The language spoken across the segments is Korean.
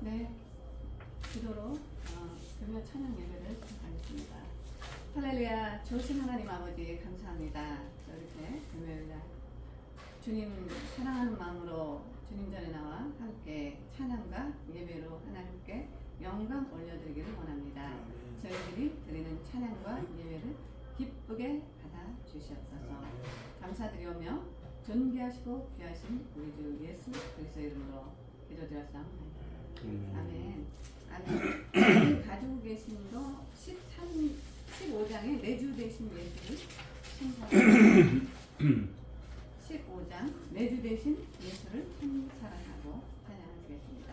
네, 기도로 금요 찬양 예배를 시작하겠습니다. 할렐루야, 좋으신 하나님 아버지 감사합니다. 이렇게 금요일날 주님 사랑하는 마음으로 주님 전에 나와 함께 찬양과 예배로 하나님께 영광 올려드리기를 원합니다. 저희들이 드리는 찬양과 예배를 기쁘게 받아 주시옵소서. 감사드리오며 존귀하시고 귀하신 우리 주 예수 그리스도 이름으로 기도드렸사옵나이다. 아멘. 아멘. 가지고 계신 거 15장에 내주 되신 예수를 찬양합니다. 15장 내주 되신 예수를 찬양하고 찬양하시겠습니다.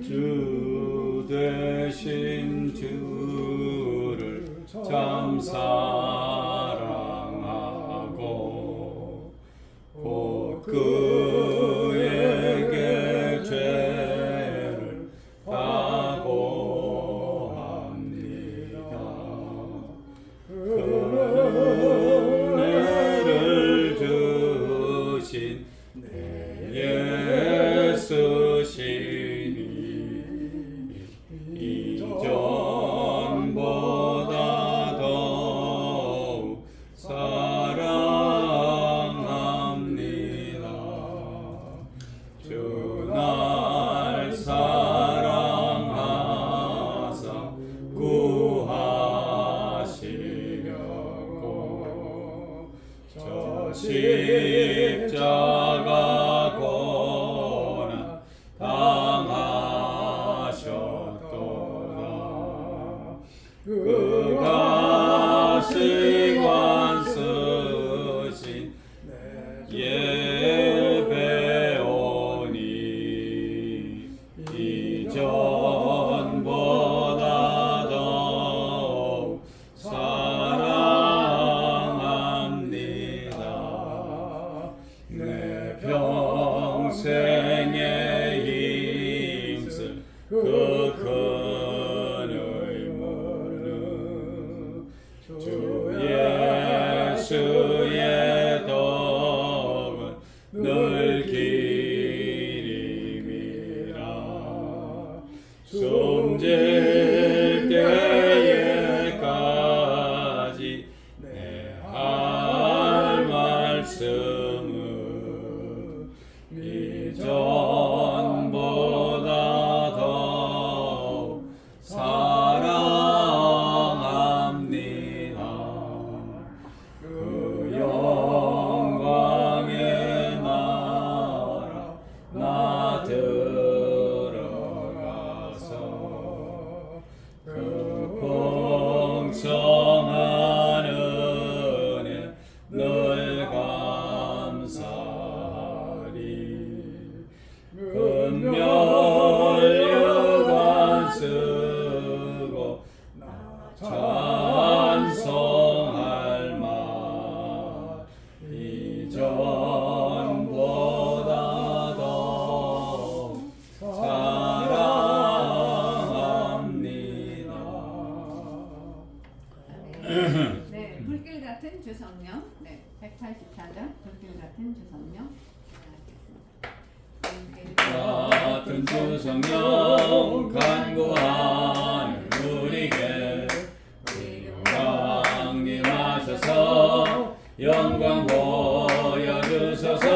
주 되신 주를 참 사랑하고 곧 그에게 죄를 각오합니다. 은혜를 주신 내 예수시니 이전보다 더욱 사랑합니다. 주 날 사랑하사 구하시려고 저 십자가 고난 당하셨도다. 그가 시관 쓰신 예배오니 이전보다 더욱 사랑합니다. 내 평생의 힘쓸 그 큰 의무는 주 예수의 덕은 늘 기림이라. 숨질 때에까지 내 할 말씀은 이전보다 더욱 사랑합니다. 그 영광의 나라 나 들어가서 그 풍성한 은혜 늘 감사하리. 금멸류관 쓰고 찬송할 말 이전보다 더욱 사랑합니다. 네, 불길 같은 주 성령. 네, 184장 불길 같은 주 성령. 같은 주 성령 간구하는 우리에게 영광님 하셔서 영광 보여주소서.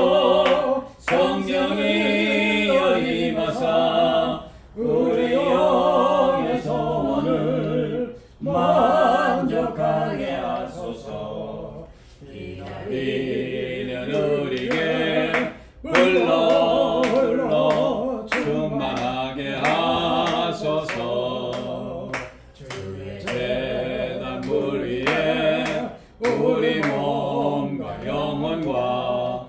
성령이여 임하사 우리 영의 소원을 만족하게 하소서. 기다리는 우리에게 불러 충만하게 하소서. 주의 재단물 위에 우리 몸과 영혼과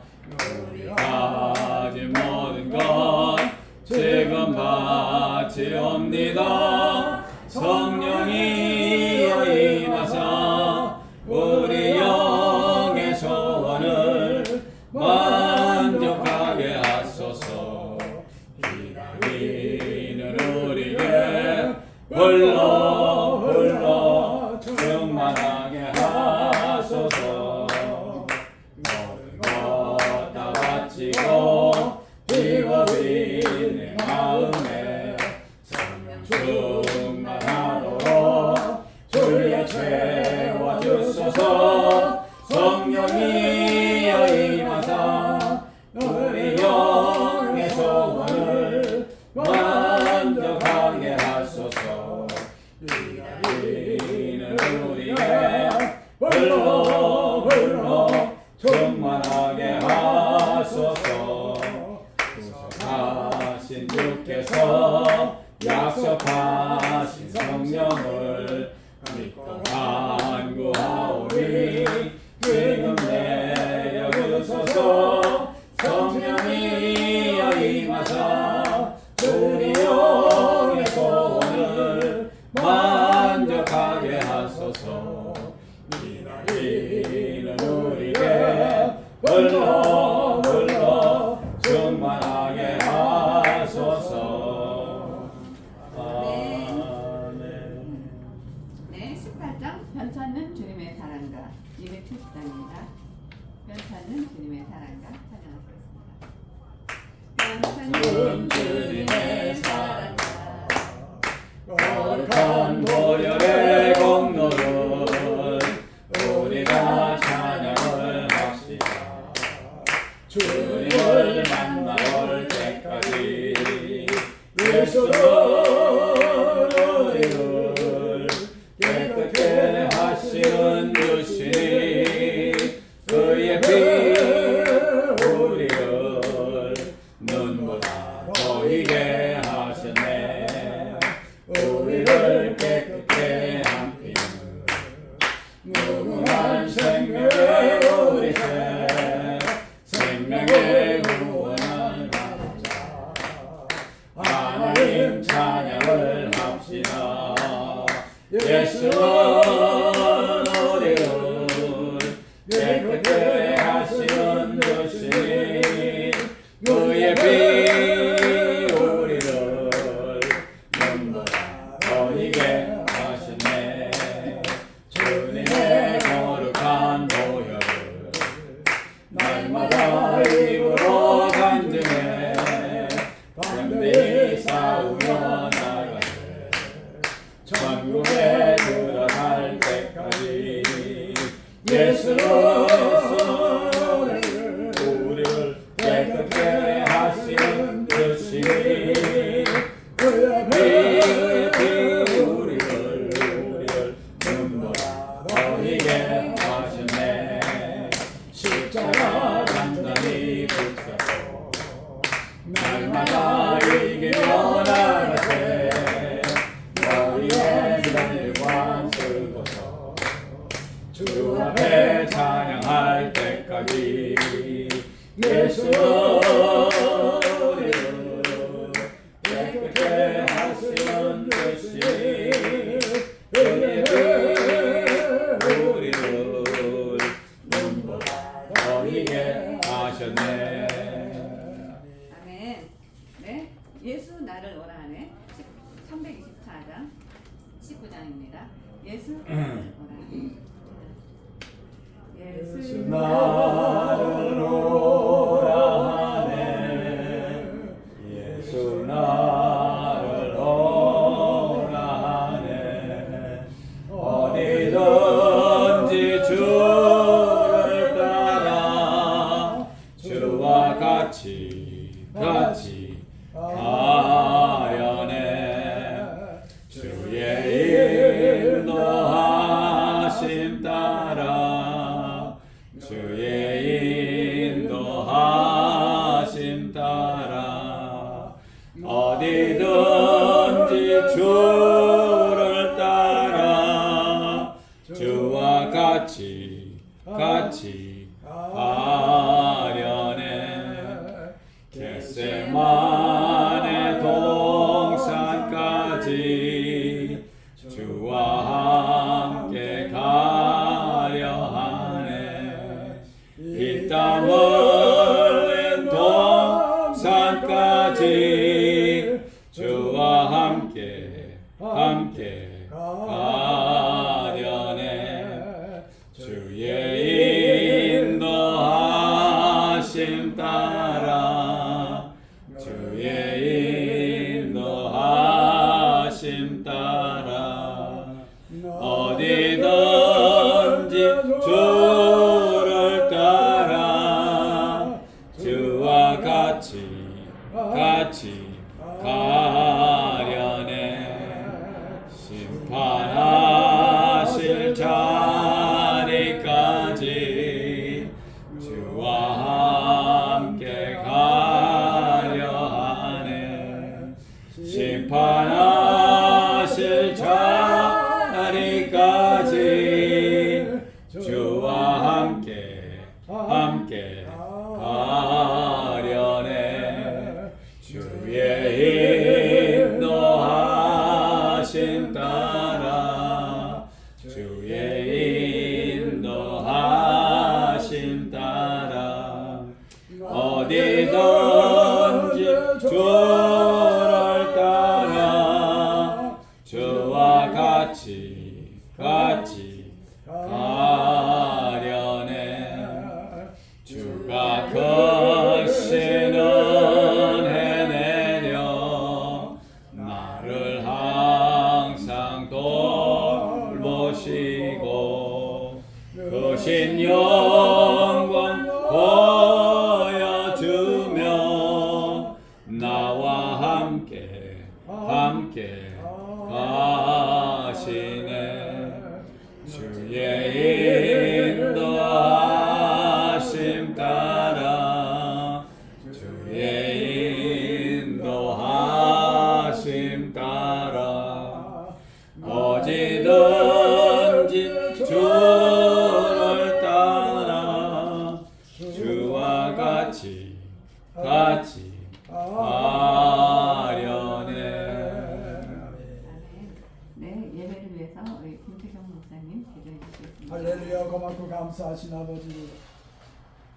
우리 가진 모든 것 지금 바치옵니다. 성령이여 임하사 우리 영의 소원을 만족하게 하소서. 기다리는 우리에게 불러 충만하게 하소서. 모든 것 다 바치고 즐거이 내 마음에 성령 충만하도록 주여 채워주소서. 성령이여 임하사 우리 영의 소원을 만족하게 하소서. 기다리는 우리의 불러 충만하게 하소서. 구속하신 주께서 약속하신 성령을 믿고 간구하오니 지금 내려주소서. 성령이여 임하사 우리 영의 소원을 만족하게 하소서. 기다리는 우리에게 불러 충만하게 하소서. 아멘. 네, 18장 변찮는 주님의 사랑과 270장입니다. 변찮는 주님의 사랑과 찬양하겠습니다. 변찮는 주님의 사랑과 거룩한 보혈의 공로를 우리가 찬양을 합시다. 주님을 만나올 때까지 예수는 우리를 깨끗게 하시는 주시니 그의 피 우리를 눈보다 보이게 하셨네. 우리를 깨끗게 한 피는 무궁한 생명의 우리새 생명의 구원을 받자. 하나님 찬양을 합시다. 예수는 우리를 깨끗게 하시는 주시니 그의 피 우리를 눈보다 보이게 하시네. 주님의 거룩한 보혈을 날마다 입으로 간증해 담대히 싸우며 나가세. 천국에 들어갈 때까지 예수는 우리를 깨끗게 하시는 주시니 그의 피 우리를 눈보다 보이게 하셨네. 십자가 단단히 붙잡고 날마다 이기며 나가세. 너희의 날과 쓰고서 주 앞에 찬양할 때까지 예수는 우리를 깨끗게 하시는 주시니 그의 피 우리를 눈보다 보이게 하셨네. 아멘. 네, 예수 나를 오라 하네. 324장 19장입니다. 예수 나를 오라 하네. 예수 나를 오라 하네. 예수 나를 오라 하네. 어디든지 주를 따라 주와 같이 가려네. 주의 인도하심 따라 주의 인도하심 따라 어디든지 주를 따라 주와 같이 가려네. 겟세마네 동산까지 주와 함께 가려 하네. 땀 흘린 동산까지 주와 함께 가려네. 주의 인도하심 따라 같이 가려네 심판하실 자리까지 주와 함께 가려 하네 심판하실 자리까지 주와 함께 가려네 주의 인도하심 따라 주의 인도하심 따라 어디든지 주를 따라 주와 같이 가려네 주가 크신 은혜 내려 나를 항상 돌보시고 크신 영광 보여주며 나와 함께 가시네 주의 인도하심 따라 주의 인도하심 따라 어디든지 주를 따라 주와 같이 가려네. 네, 예배를 위해서 우리 김태경 목사님 기도해 주시겠습니다. 할렐루야. 고맙고 감사하신 아버지,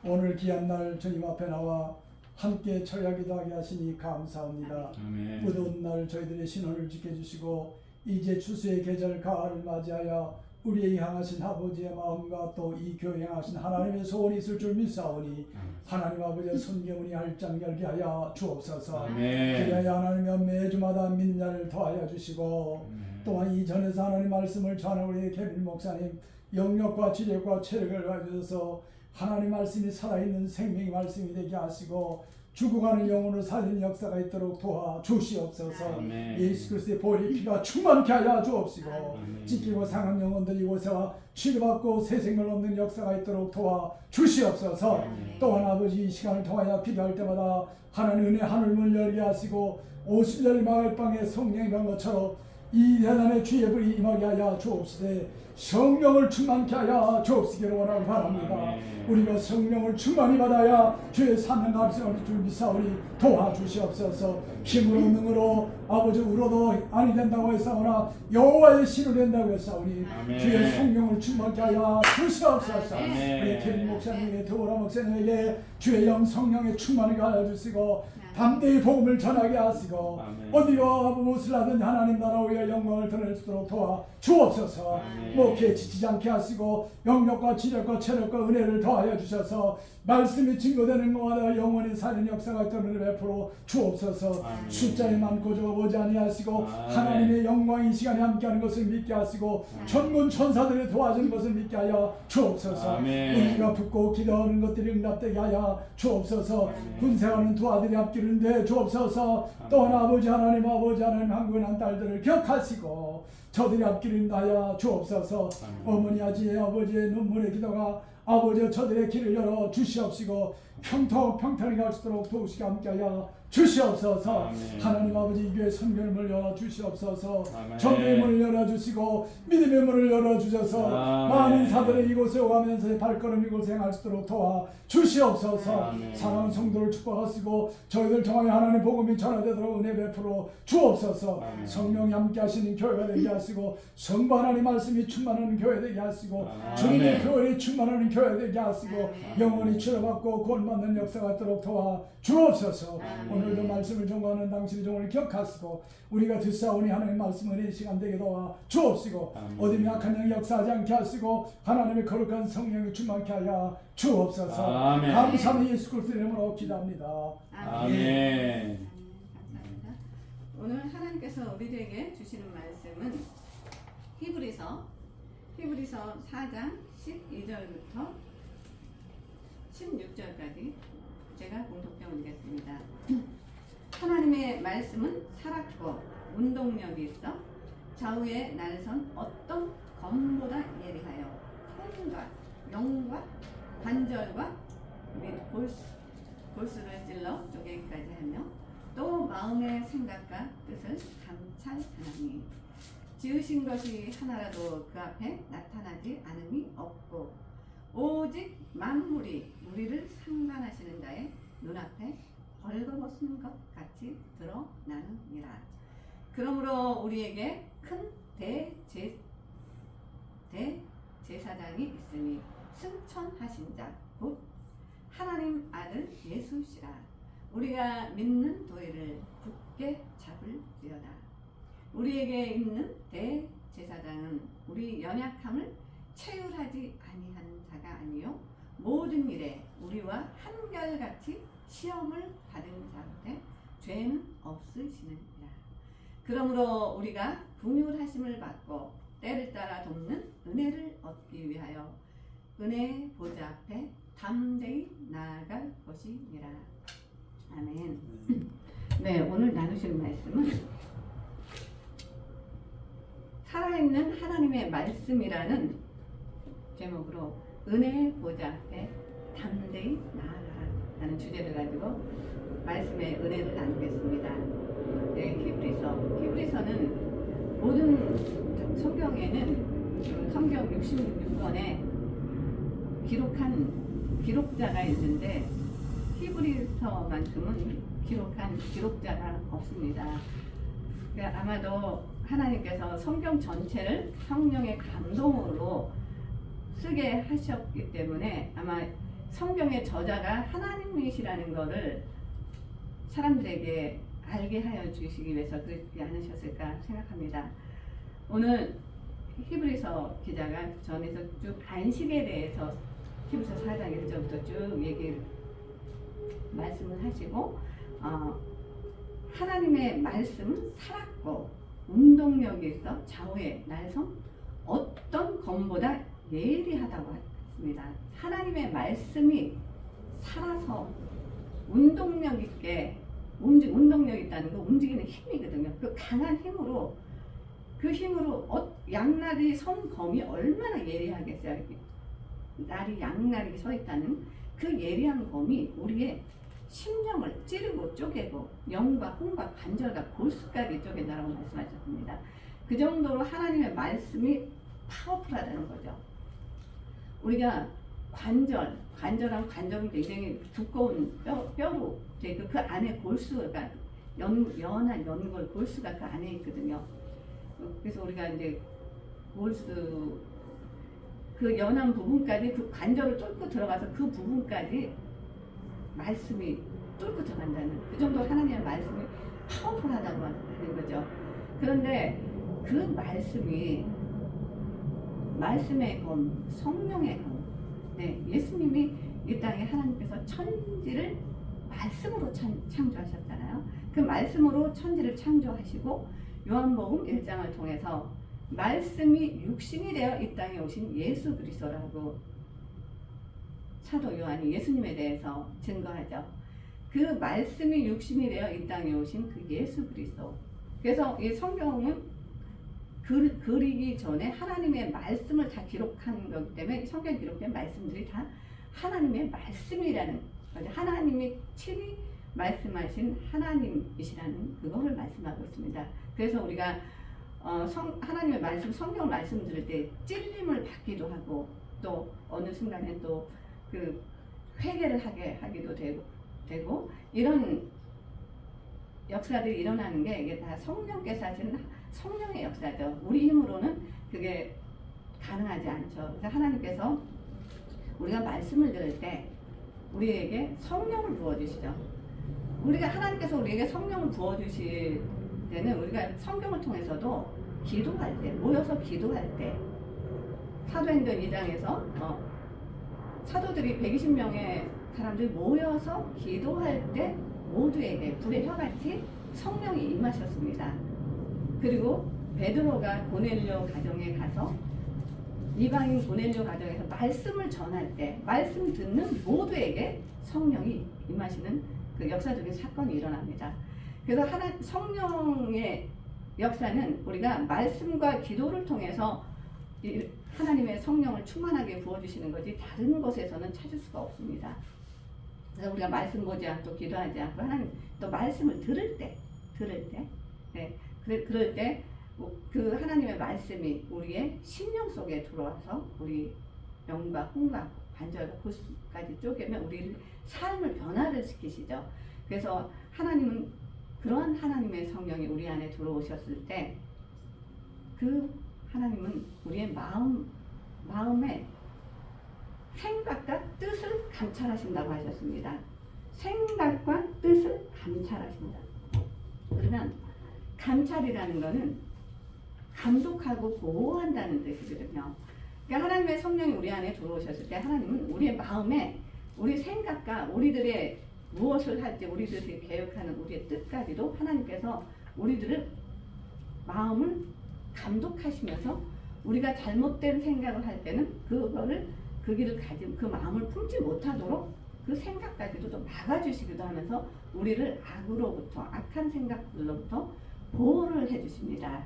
오늘 귀한 날 주님 앞에 나와 함께 철야기도하게 하시니 감사합니다. 아멘. 무더운 날 저희들의 신원을 지켜주시고 이제 추수의 계절 가을을 맞이하여 우리의 향하신 아버지의 마음과 또 이 교회 향하신 하나님의 소원이 있을 줄 믿사오니 하나님 아버지의 손겨문이 할장 열게 하여 주옵소서. 아멘. 그리하여 하나님의 매주마다 믿는 자를 더하여 주시고 또한 이 전에서 하나님 말씀을 전하는 우리 개빈 목사님 영역과 지력과 체력을 가져서 하나님 말씀이 살아있는 생명의 말씀이 되게 하시고 죽어가는 영혼을 살리는 역사가 있도록 도와 주시옵소서. 아멘. 예수 그리스도의 보혈의 피가 충만케 하여 주옵시고 아멘. 찢기고 상한 영혼들이 이곳에와 치료받고 새 생을 얻는 역사가 있도록 도와 주시옵소서. 아멘. 또한 아버지 이 시간을 통하여 기도할 때마다 하나님 은혜 하늘문 열게 하시고 50년 마을 방에 성령이 간 것처럼 이 대단의 주의 불이 임하게 하여 주옵시되 성령을 충만케 하여 주옵시기를 원하고 바랍니다. 아멘. 우리가 성령을 충만히 받아야 주의 사명 감사할 줄 믿사오니 도와주시옵소서. 힘으로 능으로 아버지 울어도 아니 된다고 했사오나 여호와의 신을 된다고 했사오니 아멘. 주의 성령을 충만케 하여 주시옵소서. 아멘. 우리 케빈 목사님에게 더불어 목사님에게 주의 영 성령의 충만을 가하여 주시고 담대히 복음을 전하게 하시고 아멘. 어디로 무엇을 하든지 하나님 나라 위에 영광을 드릴 수 있도록 도와 주옵소서. 아멘. 목회에 지치지 않게 하시고 영역과 지력과 체력과 은혜를 더하여 주셔서 말씀이 증거되는 것마다 영원히 사는 역사가 있도록 베풀어 주옵소서. 아멘. 숫자에 많고 적어보지 아니하시고 아멘. 하나님의 영광이 이 시간에 함께하는 것을 믿게 하시고 천군 천사들이 도와주는 것을 믿게 하여 주옵소서. 아멘. 우리가 붙고 기도하는 것들이 응답되게 하여 주옵소서. 아멘. 군생하는 두 아들이 앞기는데 주옵소서. 또한 아버지 하나님 한국의 난 딸들을 기억하시고 저들이 앞길을 하여 주옵소서. 어머니 아버지의 눈물의 기도가 아버지 저들의 길을 열어 주시옵시고 평탄히 갈 수 있도록 도우시게 함께하여 주시옵소서. 아멘. 하나님 아버지 이 교회 선교를 열어 주시옵소서. 아멘. 전도의 문을 열어 주시고 믿음의 문을 열어 주셔서 아멘. 많은 사들의 이곳에 오가면서 발걸음 이곳에 행할 수 있도록 도와 주시옵소서. 아멘. 사랑하는 성도를 축복하시고 저희들 통하여 하나님 복음이 전하되도록 은혜 베풀어 주옵소서. 아멘. 성령이 함께 하시는 교회가 되게 하시고 성부 하나님 말씀이 충만하는 교회 되게 하시고 아멘. 주님의 교회이 충만하는 교회 되게 하시고 아멘. 영원히 치료받고 구원받는 역사가 있도록 도와 주옵소서. 아멘. 오늘도 말씀을 전거하는 당신의 종을 기억하시고 우리가 듣사오니 하나님 말씀을 이 시간 되게 도와 주옵시고 아멘. 어디 약한 영이 역사하지 않게 하시고 하나님의 거룩한 성령이 충만케 하여 주옵소서. 아멘. 감사는 예수 그리스도 이름으로 기도합니다. 아멘. 감사합니다. 오늘 하나님께서 우리에게 주시는 말씀은 히브리서 4장 12절부터 16절까지 제가 공독해 올리겠습니다. 하나님의 말씀은 살았고 운동력이 있어 좌우의 날선 어떤 검보다 예리하여 혼과 영과 관절과 및 골수를 찔러 쪼개기까지 하며 또 마음의 생각과 뜻을 감찰하나니 지으신 것이 하나라도 그 앞에 나타나지 않음이 없고 오직 만물이 우리를 상관하시는 자의 눈앞에 벌거벗은 것 같이 드러나느니라. 그러므로 우리에게 큰 대제사장이 있으니 승천하신 자 곧 하나님 아들 예수시라. 우리가 믿는 도리를 굳게 잡을지어다. 우리에게 있는 대제사장은 우리 연약함을 체휼하지 아니하는 자가 아니요 모든 일에 우리와 한결같이 시험을 받은 자인데 죄는 없으시느니라. 그러므로 우리가 긍휼하심을 받고 때를 따라 돕는 은혜를 얻기 위하여 은혜의 보좌 앞에 담대히 나아갈 것이니라. 아멘. 네, 오늘 나누실 말씀은 살아있는 하나님의 말씀이라는 제목으로 은혜의 보좌 앞에 담대히 나아가라 라는 주제를 가지고 말씀의 은혜를 나누겠습니다. 네, 히브리서는 모든 성경에는 성경 66권에 기록자가 있는데 히브리서만큼은 기록한 기록자가 없습니다. 그러니까 아마도 하나님께서 성경 전체를 성령의 감동으로 쓰게 하셨기 때문에 아마 성경의 저자가 하나님이시라는 것을 사람들에게 알게 하여 주시기 위해서 그렇게 않으셨을까 생각합니다. 오늘 히브리서 기자가 전에서 쭉 안식에 대해서 히브리서 4장 1절부터 쭉 말씀을 하시고 하나님의 말씀은 살았고 운동력이 있어 좌우의 날선 어떤 검보다 예리하다고 했습니다. 하나님의 말씀이 살아서 운동력 있게 운동력이 있다는 거 움직이는 힘이거든요. 그 강한 힘으로 양날이 선 검이 얼마나 예리하겠어요. 양날이 서 있다는 그 예리한 검이 우리의 심령을 찌르고 쪼개고 영과 혼과 관절과 골수까지 쪼갠다라고 말씀하셨습니다. 그 정도로 하나님의 말씀이 파워풀하다는 거죠. 우리가 관절한 관절이 굉장히 두꺼운 뼈로 되고 그 안에 골수가 연한 연골 골수가 그 안에 있거든요. 그래서 우리가 이제 골수 그 연한 부분까지 그 관절을 뚫고 들어가서 그 부분까지 말씀이 뚫고 들어간다는 그 정도 하나님의 말씀이 파워풀하다고 하는 거죠. 그런데 그 말씀의 검, 성령의 검. 네, 예수님이 이 땅에 하나님께서 천지를 말씀으로 창조하셨잖아요. 그 말씀으로 천지를 창조하시고 요한복음 1장을 통해서 말씀이 육신이 되어 이 땅에 오신 예수 그리스도라고 사도 요한이 예수님에 대해서 증거하죠. 그 말씀이 육신이 되어 이 땅에 오신 그 예수 그리스도. 그래서 이 성경은 그리기 전에 하나님의 말씀을 다 기록한 거기 때문에 성경에 기록된 말씀들이 다 하나님의 말씀이라는 거죠. 하나님이 친히 말씀하신 하나님이시라는 그거를 말씀하고 있습니다. 그래서 우리가 하나님의 말씀, 성경 말씀 들을 때 찔림을 받기도 하고 또 어느 순간에 또 그 회개를 하기도 되고 이런 역사들이 일어나는 게 이게 다 성령께서 하시는 성령의 역사죠. 우리 힘으로는 그게 가능하지 않죠. 그래서 하나님께서 우리가 말씀을 들을 때 우리에게 성령을 부어주시죠. 하나님께서 우리에게 성령을 부어주실 때는 우리가 성경을 통해서도 기도할 때, 모여서 기도할 때 사도행전 2장에서 사도들이 120명의 사람들이 모여서 기도할 때 모두에게 불의 혀같이 성령이 임하셨습니다. 그리고 베드로가 고넬료 가정에 가서 이방인 보냄료 과정에서 말씀을 전할 때 말씀 듣는 모두에게 성령이 임하시는 그 역사적인 사건이 일어납니다. 그래서 성령의 역사는 우리가 말씀과 기도를 통해서 하나님의 성령을 충만하게 부어주시는 거지 다른 곳에서는 찾을 수가 없습니다. 그래서 우리가 말씀 보지 않고 기도하지 않고 하나님 또 말씀을 들을 때 네, 그럴 때 그 하나님의 말씀이 우리의 심령 속에 들어와서 우리 영과 혼과 관절과 골수까지 쪼개면 우리 삶을 변화를 시키시죠. 그래서 하나님은 그러한 하나님의 성령이 우리 안에 들어오셨을 때 그 하나님은 우리의 마음의 생각과 뜻을 감찰하신다고 하셨습니다. 생각과 뜻을 감찰하신다. 그러면 감찰이라는 것은 감독하고 보호한다는 뜻이거든요. 그러니까 하나님의 성령이 우리 안에 들어오셨을 때 하나님은 우리의 마음에 우리 생각과 우리들의 무엇을 할지 우리들이 계획하는 우리의 뜻까지도 하나님께서 우리들을 마음을 감독하시면서 우리가 잘못된 생각을 할 때는 그거를 그 길을 가진 그 마음을 품지 못하도록 그 생각까지도 좀 막아주시기도 하면서 우리를 악으로부터 악한 생각들로부터 보호를 해주십니다.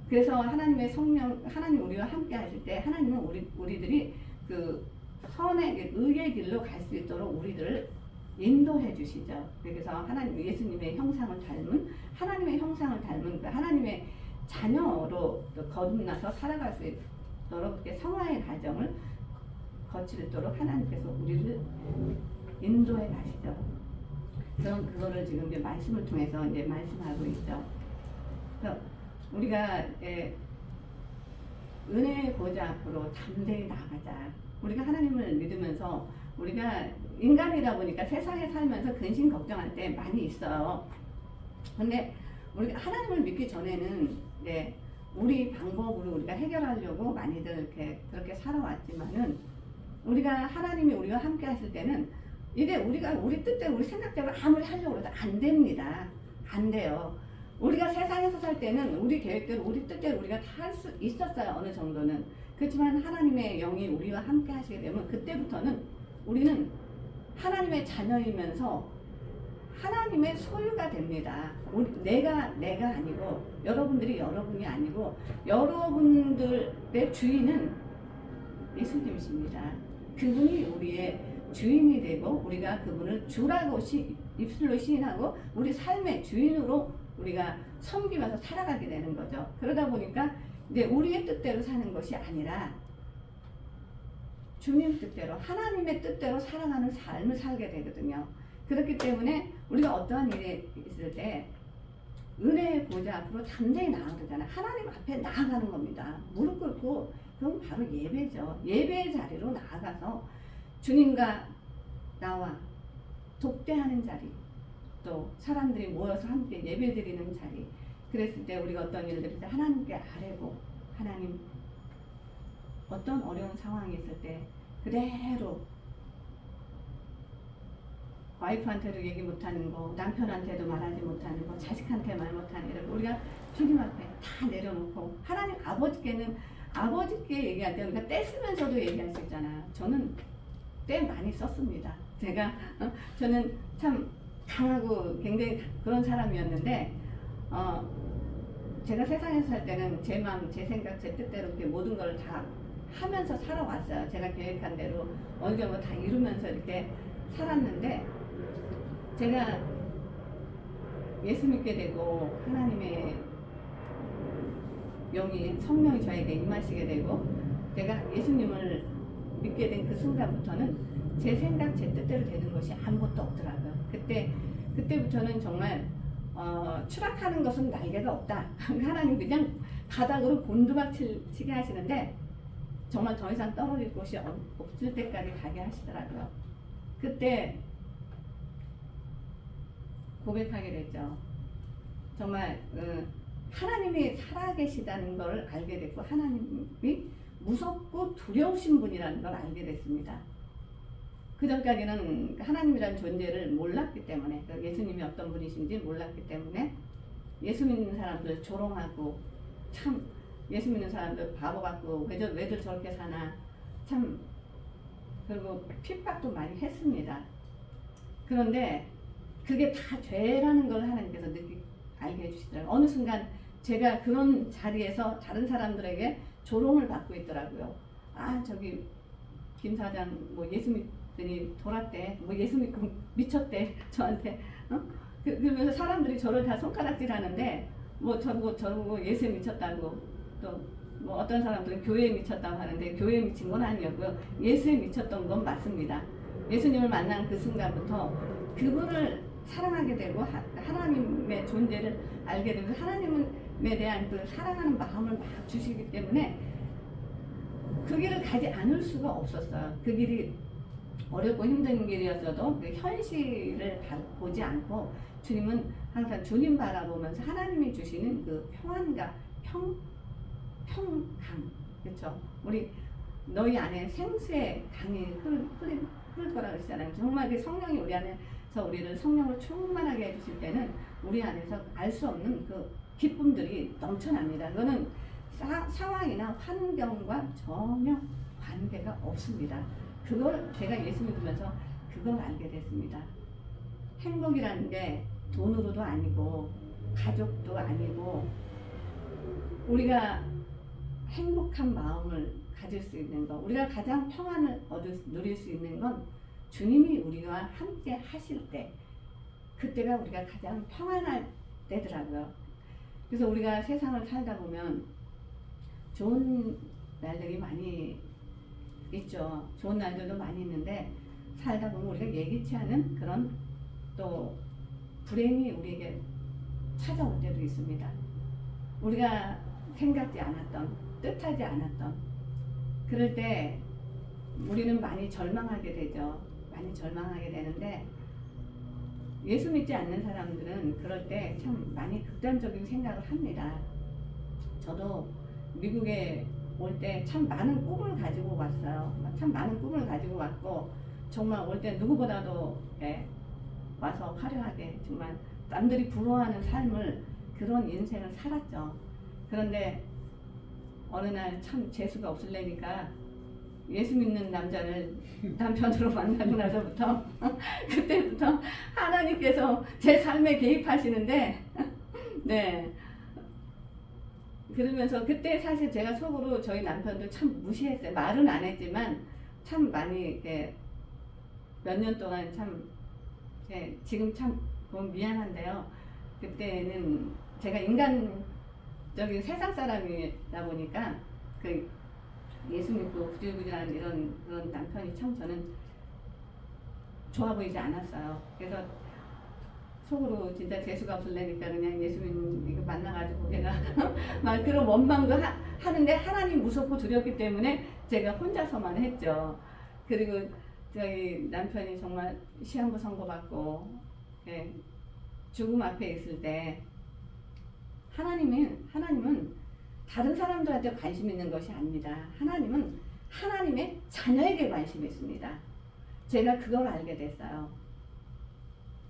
그래서 하나님의 성령 하나님 우리와 함께 하실 때 하나님은 우리들이 그 선의 의의 길로 갈 수 있도록 우리들을 인도해 주시죠. 그래서 하나님 예수님의 형상을 닮은 하나님의 형상을 닮은 그 하나님의 자녀로 거듭나서 살아갈 수 있도록 그렇게 성화의 과정을 거치도록 하나님께서 우리를 인도해 가시죠. 그럼 그거를 지금 이제 말씀을 통해서 이제 말씀하고 있죠. 그래서 우리가 은혜의 보좌 앞으로 담대히 나가자. 우리가 하나님을 믿으면서 우리가 인간이다 보니까 세상에 살면서 근심 걱정할 때 많이 있어요. 근데 우리가 하나님을 믿기 전에는 우리 방법으로 우리가 해결하려고 많이들 이렇게 그렇게 살아왔지만은 우리가 하나님이 우리와 함께 하실 때는 이제 우리가 우리 뜻대로 우리 생각대로 아무리 하려고 해도 안 됩니다. 안 돼요. 우리가 세상에서 살 때는 우리 계획대로 우리 뜻대로 우리가 다 할 수 있었어요. 어느 정도는. 그렇지만 하나님의 영이 우리와 함께 하시게 되면 그때부터는 우리는 하나님의 자녀이면서 하나님의 소유가 됩니다. 내가 아니고 여러분들이 여러분이 아니고 여러분들의 주인은 예수님이십니다. 그분이 우리의 주인이 되고 우리가 그분을 주라고 입술로 시인하고 우리 삶의 주인으로 우리가 섬기면서 살아가게 되는 거죠. 그러다 보니까 이제 우리의 뜻대로 사는 것이 아니라 주님 뜻대로 하나님의 뜻대로 살아가는 삶을 살게 되거든요. 그렇기 때문에 우리가 어떠한 일이 있을 때 은혜의 보좌 앞으로 담대히 나아가잖아요. 하나님 앞에 나아가는 겁니다. 무릎 꿇고 그건 바로 예배죠. 예배의 자리로 나아가서 주님과 나와 독대하는 자리, 또 사람들이 모여서 함께 예배드리는 자리. 그랬을 때 우리가 어떤 일을 했을 때 하나님께 아뢰고 하나님 어떤 어려운 상황이 있을 때 그대로 와이프한테도 얘기 못하는 거, 남편한테도 말하지 못하는 거, 자식한테 말 못하는 이런 우리가 주님 앞에 다 내려놓고 하나님 아버지께 얘기할 때 우리가 떼 쓰면서도 얘기할 수 있잖아요. 저는 때 많이 썼습니다. 저는 참 강하고 굉장히 그런 사람이었는데 제가 세상에서 살 때는 제 마음, 제 생각, 제 뜻대로 이렇게 모든 걸 다 하면서 살아왔어요. 제가 계획한 대로 어느 정도 다 이루면서 이렇게 살았는데 제가 예수 믿게 되고 하나님의 영이 성령이 저에게 임하시게 되고 제가 예수님을 믿게 된 그 순간부터는 제 생각, 제 뜻대로 되는 것이 아무것도 없더라고요. 그때부터는 정말 추락하는 것은 날개가 없다. 하나님 그냥 바닥으로 곤두박치게 하시는데 정말 더 이상 떨어질 곳이 없을 때까지 가게 하시더라고요. 그때 고백하게 됐죠. 정말 하나님이 살아계시다는 걸 알게 됐고 하나님이 무섭고 두려우신 분이라는 걸 알게 됐습니다. 그 전까지는 하나님이라는 존재를 몰랐기 때문에 예수님이 어떤 분이신지 몰랐기 때문에 예수 믿는 사람들 조롱하고 참 예수 믿는 사람들 바보 같고 왜들 저렇게 사나 참 그리고 핍박도 많이 했습니다. 그런데 그게 다 죄라는 걸 하나님께서 알게 해주시더라고요. 어느 순간 제가 그런 자리에서 다른 사람들에게 조롱을 받고 있더라고요. 아 저기 김 사장 뭐 예수 믿더니 돌았대, 뭐 예수 믿고 미쳤대 저한테. 그러면서 사람들이 저를 다 손가락질하는데 뭐 저보고 예수에 미쳤다고, 또 뭐 어떤 사람들은 교회에 미쳤다고 하는데 교회에 미친 건 아니었고요. 예수에 미쳤던 건 맞습니다. 예수님을 만난 그 순간부터 그분을 사랑하게 되고 하나님의 존재를 알게 되고 하나님에 대한 그 사랑하는 마음을 막 주시기 때문에 그 길을 가지 않을 수가 없었어요. 그 길이 어렵고 힘든 길이었어도 그 현실을 보지 않고 주님은 항상 주님 바라보면서 하나님이 주시는 그 평안과 평강, 그렇죠? 우리 너희 안에 생수의 강이 흐를 거라 그러잖아요. 정말 그 성령이 우리 안에서 우리를 성령으로 충만하게 해주실 때는 우리 안에서 알 수 없는 그 기쁨들이 넘쳐납니다. 그거는 상황이나 환경과 전혀 관계가 없습니다. 그걸 제가 예수 믿으면서 그걸 알게 됐습니다. 행복이라는 게 돈으로도 아니고 가족도 아니고 우리가 행복한 마음을 가질 수 있는 것, 우리가 가장 평안을 누릴 수 있는 건 주님이 우리와 함께 하실 때, 그때가 우리가 가장 평안할 때더라고요. 그래서 우리가 세상을 살다 보면 좋은 날들이 많이 있죠. 좋은 날들도 많이 있는데 살다 보면 우리가 예기치 않은 그런 또 불행이 우리에게 찾아올 때도 있습니다. 우리가 생각지 않았던, 뜻하지 않았던, 그럴 때 우리는 많이 절망하게 되죠. 많이 절망하게 되는데 예수 믿지 않는 사람들은 그럴 때 참 많이 극단적인 생각을 합니다. 저도 미국에 올 때 참 많은 꿈을 가지고 왔어요. 참 많은 꿈을 가지고 왔고 정말 올 때 누구보다도 와서 화려하게 정말 남들이 부러워하는 삶을, 그런 인생을 살았죠. 그런데 어느 날 참 재수가 없을래니까 예수 믿는 남자를 남편으로 만나고 나서부터 그때부터 하나님께서 제 삶에 개입하시는데 네. 그러면서 그때 사실 제가 속으로 저희 남편도 참 무시했어요. 말은 안 했지만 참 많이 몇 년 동안 참 지금 참 미안한데요. 그때는 제가 인간적인 세상 사람이다 보니까 그 예수 믿고 구질구질한 그런 남편이 참 저는 좋아 보이지 않았어요. 그래서 속으로 진짜 재수가 없을래니까 그냥 예수님 이거 만나가지고 내가 막 그런 원망도 하는데 하나님 무섭고 두렵기 때문에 제가 혼자서만 했죠. 그리고 저희 남편이 정말 시한부 선고받고 죽음 앞에 있을 때 하나님은 다른 사람들한테 관심 있는 것이 아닙니다. 하나님은 하나님의 자녀에게 관심이 있습니다. 제가 그걸 알게 됐어요.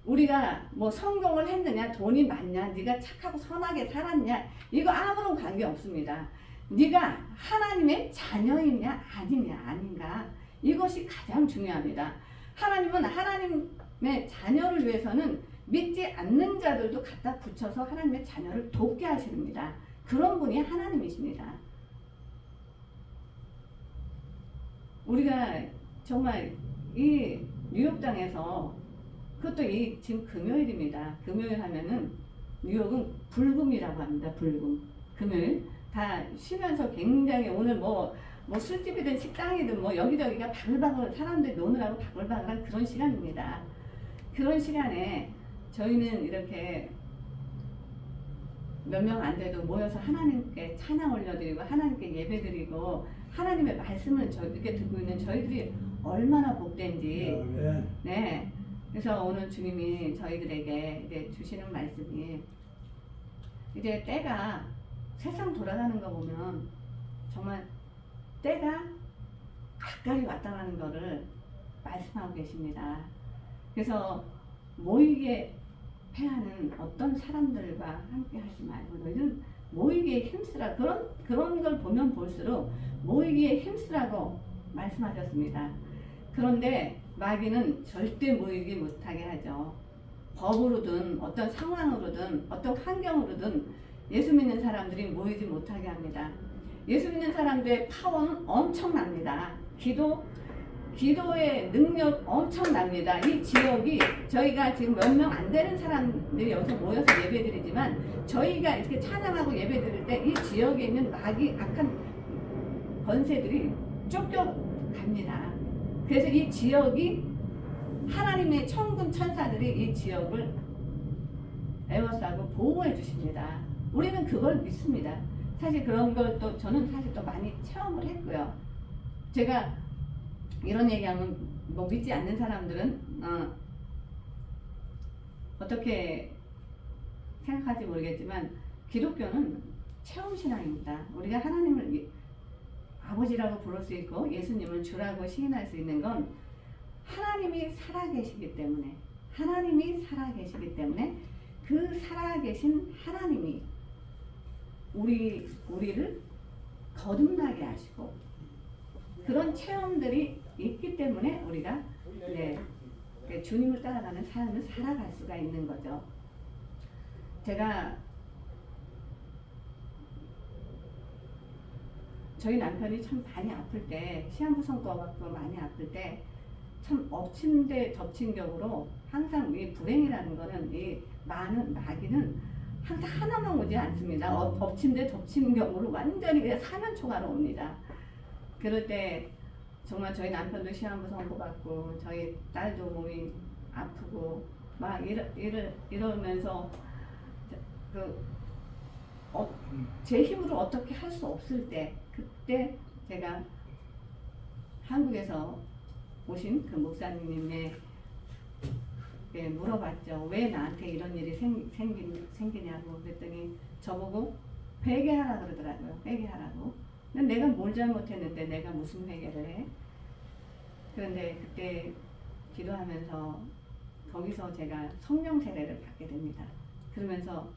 우리가 뭐 성공을 했느냐, 돈이 많냐, 네가 착하고 선하게 살았냐, 이거 아무런 관계 없습니다. 네가 하나님의 자녀이냐 아닌가, 이것이 가장 중요합니다. 하나님은 하나님의 자녀를 위해서는 믿지 않는 자들도 갖다 붙여서 하나님의 자녀를 돕게 하십니다. 그런 분이 하나님이십니다. 우리가 정말 이 뉴욕 땅에서, 그것도 이 지금 금요일입니다. 금요일 하면은 뉴욕은 불금이라고 합니다. 불금. 금요일 다 쉬면서 굉장히 오늘 뭐 술집이든 식당이든 뭐 여기저기가 바글바글 사람들이 노느라고 바글바글한 그런 시간입니다. 그런 시간에 저희는 이렇게 몇 명 안 돼도 모여서 하나님께 찬양 올려드리고 하나님께 예배드리고 하나님의 말씀을 이렇게 듣고 있는 저희들이 얼마나 복된지. 네. 그래서 오늘 주님이 저희들에게 이제 주시는 말씀이, 이제 때가 세상 돌아가는 거 보면 정말 때가 가까이 왔다는 거를 말씀하고 계십니다. 그래서 모이게 패하는 어떤 사람들과 함께 하지 말고 너희는 모이기에 힘쓰라. 그런 걸 보면 볼수록 모이기에 힘쓰라고 말씀하셨습니다. 그런데 마귀는 절대 모이기 못하게 하죠. 법으로든 어떤 상황으로든 어떤 환경으로든 예수 믿는 사람들이 모이지 못하게 합니다. 예수 믿는 사람들의 파워는 엄청납니다. 기도의 능력 엄청납니다. 이 지역이 저희가 지금 몇 명 안 되는 사람들이 여기서 모여서 예배드리지만 저희가 이렇게 찬양하고 예배드릴 때 이 지역에 있는 마귀 악한 권세들이 쫓겨갑니다. 그래서 이 지역이 하나님의 천군 천사들이 이 지역을 에워싸고 보호해 주십니다. 우리는 그걸 믿습니다. 사실 그런 걸 또 저는 사실 또 많이 체험을 했고요. 제가 이런 얘기하면 뭐 믿지 않는 사람들은 어떻게 생각할지 모르겠지만 기독교는 체험 신앙입니다. 우리가 하나님을 아버지라고 부를 수 있고 예수님을 주라고 시인할 수 있는 건 하나님이 살아계시기 때문에 그 살아계신 하나님이 우리를 거듭나게 하시고 그런 체험들이 있기 때문에 우리가 주님을 따라가는 삶을 살아갈 수가 있는 거죠. 제가 저희 남편이 참 많이 아플 때 시한부 성과 갖고 많이 아플 때 참 엎친 데 덮친 격으로 항상 이 불행이라는 거는 이 많은 마귀는 항상 하나만 오지 않습니다. 엎친 데 덮친 격으로 완전히 그냥 사면초가로 옵니다. 그럴 때 정말 저희 남편도 시한부 선고 받고 저희 딸도 몸이 아프고 막 이러면서 제 힘으로 어떻게 할 수 없을 때 그때 제가 한국에서 오신 그 목사님에 물어봤죠. 왜 나한테 이런 일이 생기냐고 그랬더니 저보고 회개하라 그러더라고요. 회개하라고. 근데 내가 뭘 잘못했는데 내가 무슨 회개를 해? 그런데 그때 기도하면서 거기서 제가 성령 세례를 받게 됩니다. 그러면서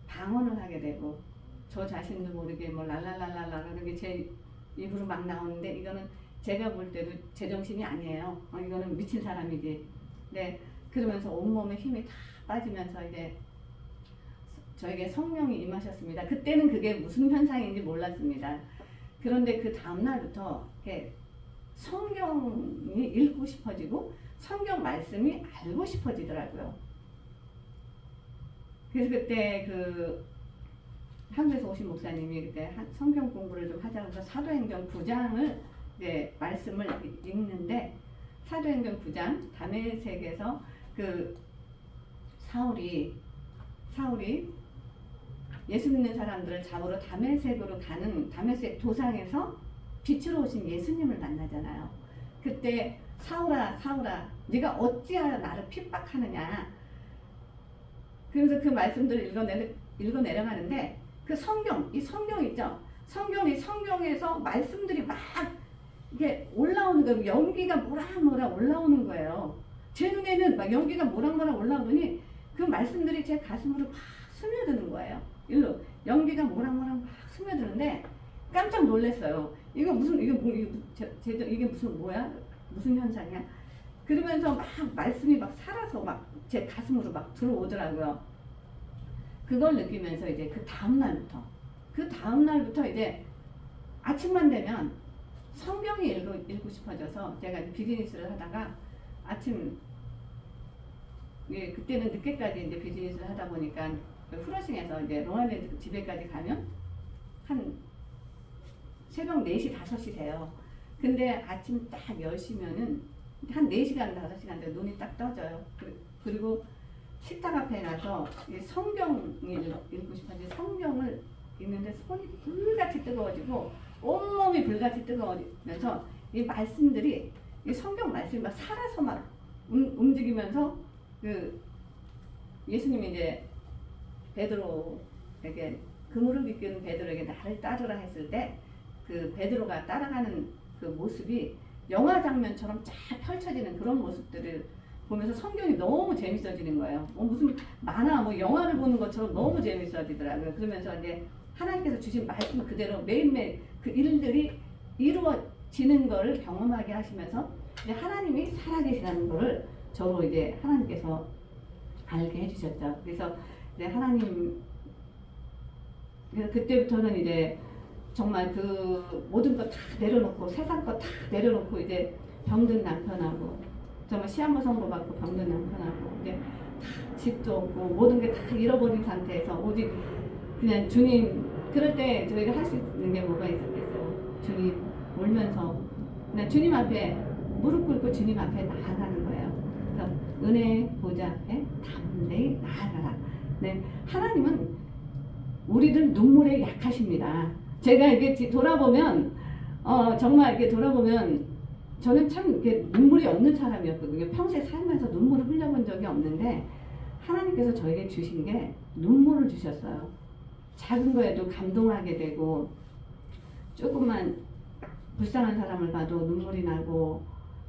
방언을 하게 되고 저 자신도 모르게 뭐 랄랄랄랄라 그게 제 입으로 막 나오는데 이거는 제가 볼 때도 제정신이 아니에요. 이거는 미친 사람이지. 네, 그러면서 온몸에 힘이 다 빠지면서 이제 저에게 성령이 임하셨습니다. 그때는 그게 무슨 현상인지 몰랐습니다. 그런데 그 다음날부터 성경이 읽고 싶어지고 성경 말씀이 알고 싶어지더라고요. 그래서 그때 한국에서 오신 목사님이 그때 성경 공부를 좀 하자고 해서 사도행전 9장을 말씀을 읽는데 사도행전 9장 다메섹에서 사울이 예수 믿는 사람들을 잡으러 다메섹으로 가는 다메섹 도상에서 빛으로 오신 예수님을 만나잖아요. 그때 사울아 네가 어찌하여 나를 핍박하느냐. 그러면서 그 말씀들을 읽어 내려가는데 이 성경 있죠. 성경에서 말씀들이 막 이게 올라오는 거예요. 연기가 모락모락 올라오는 거예요. 제 눈에는 막 연기가 모락모락 올라오더니 그 말씀들이 제 가슴으로 막 스며드는 거예요. 연기가 모락모락 막 스며드는데 깜짝 놀랐어요. 이게 무슨 뭐야? 무슨 현상이야? 그러면서 막 말씀이 막 살아서 막 제 가슴으로 막 들어오더라고요. 그걸 느끼면서 이제 그 다음날부터 이제 아침만 되면 성경이 읽고 싶어져서 제가 비즈니스를 하다가 그때는 늦게까지 이제 비즈니스를 하다 보니까 후러싱에서 이제 롱아일랜드 집에까지 가면 한 새벽 4시, 5시 돼요. 근데 아침 딱 10시면은 한 4시간, 5시간 돼서 눈이 딱 떠져요. 그리고 식탁 앞에 나서 성경을 읽고 싶어서 성경을 읽는데 손이 불같이 뜨거워지고 온몸이 불같이 뜨거워지면서 이 말씀들이 이 성경 말씀이 막 살아서 막 움직이면서 예수님이 이제 베드로에게 그물을 이끄는 베드로에게 나를 따르라 했을 때 그 베드로가 따라가는 그 모습이 영화 장면처럼 쫙 펼쳐지는 그런 모습들을 보면서 성경이 너무 재밌어지는 거예요. 무슨 만화, 영화를 보는 것처럼 너무 재밌어지더라고요. 그러면서 이제 하나님께서 주신 말씀 그대로 매일매일 그 일들이 이루어지는 거를 경험하게 하시면서 이제 하나님이 살아계시다는 거를 저로 이제 하나님께서 알게 해주셨죠. 그래서 이제 그때부터는 이제 정말 그 모든 거 다 내려놓고 세상 거 다 내려놓고 이제 병든 남편하고 정말 시한부선고 받고 병든 남편하고 이제 다 집도 없고 모든 게 다 잃어버린 상태에서 오직 그냥 주님, 그럴 때 저희가 할 수 있는 게 뭐가 있었겠어요? 주님 울면서 그냥 주님 앞에 무릎 꿇고 주님 앞에 나아가는 거예요. 그래서 은혜 보좌 앞에 담대히 나아가라. 네, 하나님은 우리들 눈물에 약하십니다. 제가 이게 돌아보면 정말 이렇게 돌아보면 저는 참 이렇게 눈물이 없는 사람이었거든요. 평생 살면서 눈물을 흘려본 적이 없는데 하나님께서 저에게 주신 게 눈물을 주셨어요. 작은 거에도 감동하게 되고 조금만 불쌍한 사람을 봐도 눈물이 나고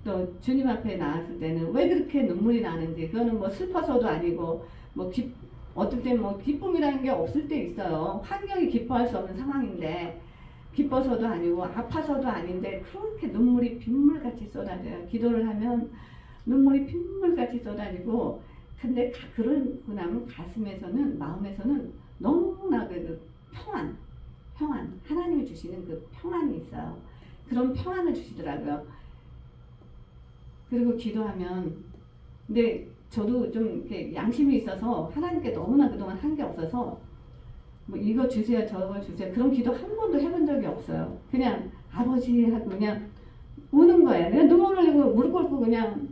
또 주님 앞에 나왔을 때는 왜 그렇게 눈물이 나는지 그거는 뭐 슬퍼서도 아니고 뭐 어떨 땐 뭐 기쁨이라는 게 없을 때 있어요. 환경이 기뻐할 수 없는 상황인데 기뻐서도 아니고 아파서도 아닌데 그렇게 눈물이 빗물같이 쏟아져요. 기도를 하면 눈물이 빗물같이 쏟아지고 근데 그러고 나면 가슴에서는 마음에서는 너무나 그 평안 하나님이 주시는 그 평안이 있어요. 그런 평안을 주시더라고요. 그리고 기도하면 근데 저도 좀 이렇게 양심이 있어서 하나님께 너무나 그동안 한 게 없어서 뭐 이거 주세요 저거 주세요 그런 기도 한 번도 해본 적이 없어요. 그냥 아버지 하고 그냥 우는 거예요. 그냥 눈물 흘리고 무릎 꿇고 그냥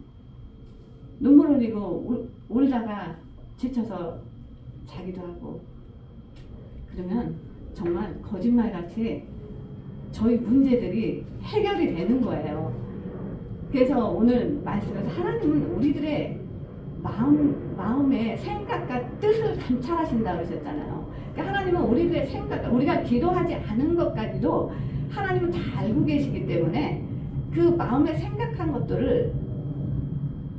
눈물 흘리고 울다가 지쳐서 자기도 하고 그러면 정말 거짓말같이 저희 문제들이 해결이 되는 거예요. 그래서 오늘 말씀에서 하나님은 우리들의 마음의 생각과 뜻을 감찰하신다고 그러셨잖아요. 그러니까 하나님은 우리들의 생각, 우리가 기도하지 않은 것까지도 하나님은 다 알고 계시기 때문에 그 마음에 생각한 것들을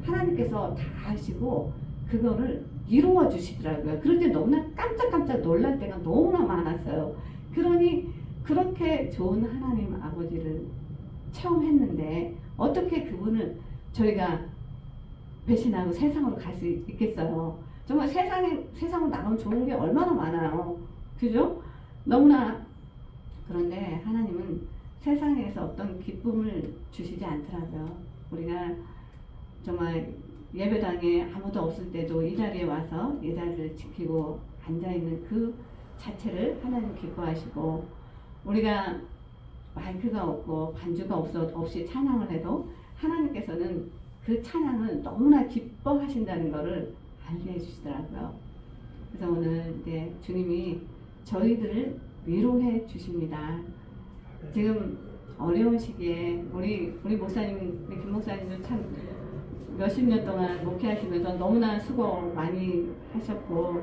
하나님께서 다 아시고 그거를 이루어 주시더라고요. 그럴 때 너무나 깜짝깜짝 놀랄 때가 너무나 많았어요. 그러니 그렇게 좋은 하나님 아버지를 체험했는데 어떻게 그분을 저희가 배신하고 세상으로 갈 수 있겠어요. 정말 세상으로 나가면 좋은 게 얼마나 많아요. 그죠? 너무나. 그런데 하나님은 세상에서 어떤 기쁨을 주시지 않더라고요. 우리가 정말 예배당에 아무도 없을 때도 이 자리에 와서 이 자리를 지키고 앉아있는 그 자체를 하나님 기뻐하시고 우리가 마이크가 없고 반주가 없이 찬양을 해도 하나님께서는 그 찬양을 너무나 기뻐하신다는 것을 알게 해주시더라고요. 그래서 오늘 이제 주님이 저희들을 위로해 주십니다. 지금 어려운 시기에 우리 목사님, 우리 김 목사님도 참 몇십 년 동안 목회하시면서 너무나 수고 많이 하셨고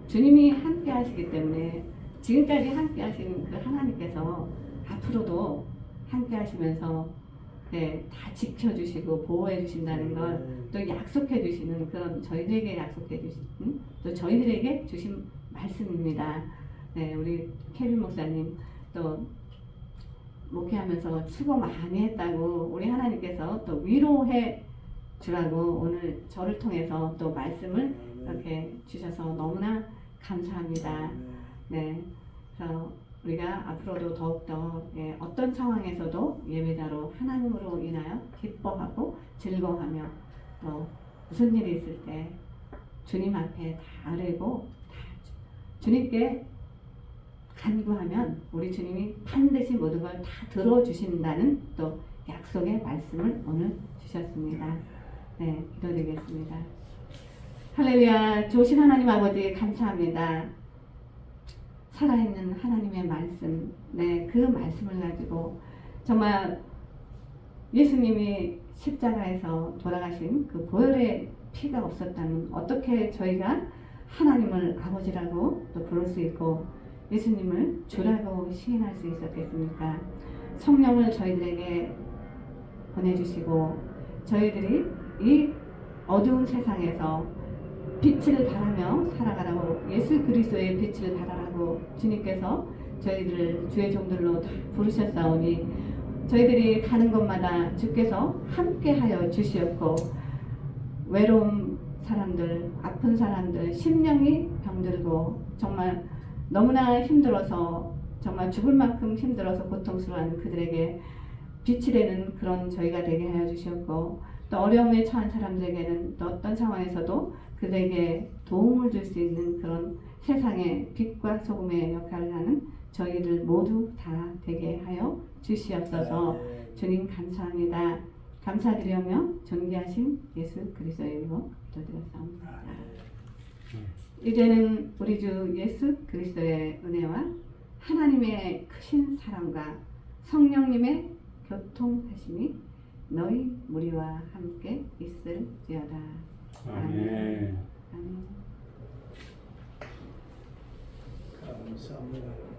주님이 함께 하시기 때문에 지금까지 함께 하신 그 하나님께서 앞으로도 함께 하시면서 네, 다 지켜주시고 보호해 주신다는 걸 또 약속해 주시는 그런 저희들에게 약속해 주신 또 저희들에게 주신 말씀입니다. 네, 우리 케빈 목사님 또 목회하면서 수고 많이 했다고 우리 하나님께서 또 위로해 주라고 오늘 저를 통해서 또 말씀을 이렇게 주셔서 너무나 감사합니다. 네, 그래서 우리가 앞으로도 더욱더 어떤 상황에서도 예배자로 하나님으로 인하여 기뻐하고 즐거워하며 또 무슨 일이 있을 때 주님 앞에 다 아뢰고 다 주님께 간구하면 우리 주님이 반드시 모든 걸 다 들어주신다는 또 약속의 말씀을 오늘 주셨습니다. 네, 기도드리겠습니다. 할렐루야. 좋으신 하나님 아버지 감사합니다. 살아있는 하나님의 말씀, 네, 그 말씀을 가지고 정말 예수님이 십자가에서 돌아가신 그 보혈의 피가 없었다면 어떻게 저희가 하나님을 아버지라고 또 부를 수 있고 예수님을 주라고 시인할 수 있었겠습니까? 성령을 저희들에게 보내주시고 저희들이 이 어두운 세상에서 빛을 발하며 살아가라고, 예수 그리스도의 빛을 발하라고 주님께서 저희들을 주의 종들로 다 부르셨사오니 저희들이 가는 곳마다 주께서 함께하여 주시었고, 외로운 사람들, 아픈 사람들, 심령이 병들고 정말 너무나 힘들어서, 정말 죽을 만큼 힘들어서 고통스러워하는 그들에게 빛이 되는 그런 저희가 되게 하여 주셨고, 또 어려움에 처한 사람들에게는 또 어떤 상황에서도 그들에게 도움을 줄 수 있는 그런 세상의 빛과 소금의 역할을 하는 저희들 모두 다 되게 하여 주시옵소서. 주님 감사합니다. 감사드리며 존귀하신 예수 그리스도의 이름으로 기도드렸사옵나다. 이제는 우리 주 예수 그리스도의 은혜와 하나님의 크신 사랑과 성령님의 교통하심이 너희 무리와 함께 있을지어다. 아멘. 아멘. 감사합니다.